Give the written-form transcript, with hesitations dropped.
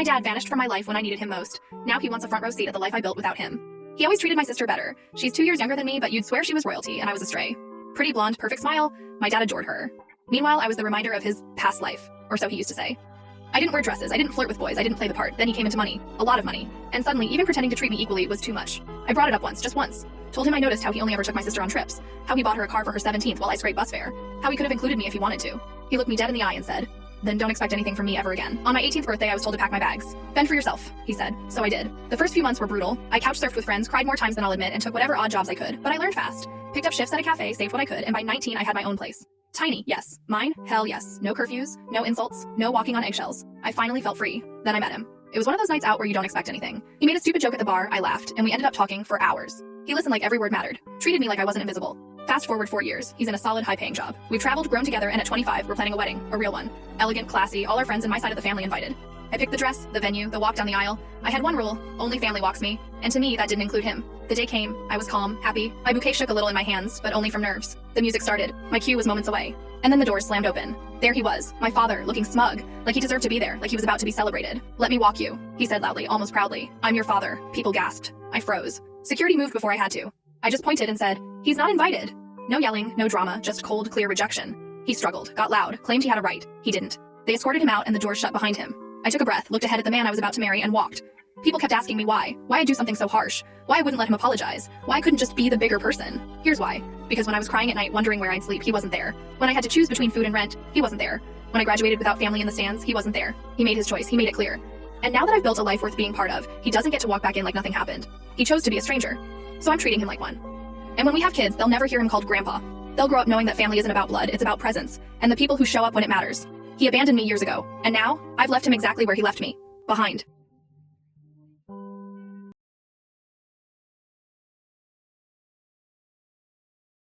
My dad vanished from my life when I needed him most. Now he wants a front row seat at the life I built without him. He always treated my sister better. She's 2 years younger than me, but you'd swear she was royalty, and I was a stray. Pretty blonde, perfect smile. My dad adored her. Meanwhile, I was the reminder of his past life, or so he used to say. I didn't wear dresses, I didn't flirt with boys, I didn't play the part. Then he came into money. A lot of money. And suddenly, even pretending to treat me equally was too much. I brought it up once, just once. Told him I noticed how he only ever took my sister on trips. How he bought her a car for her 17th while I scraped bus fare. How he could have included me if he wanted to. He looked me dead in the eye and said, "Then don't expect anything from me ever again." On my 18th birthday, I was told to pack my bags. Fend for yourself, he said. So I did. The first few months were brutal. I couch surfed with friends, cried more times than I'll admit, and took whatever odd jobs I could. But I learned fast. Picked up shifts at a cafe, saved what I could, and by 19 I had my own place. Tiny, yes. Mine? Hell yes. No curfews, no insults, no walking on eggshells. I finally felt free. Then I met him. It was one of those nights out where you don't expect anything. He made a stupid joke at the bar, I laughed, and we ended up talking for hours. He listened like every word mattered. Treated me like I wasn't invisible. Fast forward 4 years, he's in a solid high-paying job. We've traveled, grown together, and at 25, we're planning a wedding, a real one. Elegant, classy, all our friends and my side of the family invited. I picked the dress, the venue, the walk down the aisle. I had one rule, only family walks me, and to me, that didn't include him. The day came, I was calm, happy. My bouquet shook a little in my hands, but only from nerves. The music started, my cue was moments away. And then the doors slammed open. There he was, my father, looking smug, like he deserved to be there, like he was about to be celebrated. "Let me walk you," he said loudly, almost proudly. "I'm your father." People gasped. I froze. Security moved before I had to. I just pointed and said, "He's not invited." No yelling, no drama, just cold, clear rejection. He struggled, got loud, claimed he had a right. He didn't. They escorted him out and the doors shut behind him. I took a breath, looked ahead at the man I was about to marry, and walked. People kept asking me why I'd do something so harsh, why I wouldn't let him apologize, why I couldn't just be the bigger person. Here's why. Because when I was crying at night, wondering where I'd sleep, he wasn't there. When I had to choose between food and rent, he wasn't there. When I graduated without family in the stands, he wasn't there. He made his choice, he made it clear. And now that I've built a life worth being part of, he doesn't get to walk back in like nothing happened. He chose to be a stranger. So I'm treating him like one. And when we have kids, they'll never hear him called grandpa. They'll grow up knowing that family isn't about blood, it's about presence, and the people who show up when it matters. He abandoned me years ago, and now, I've left him exactly where he left me. Behind.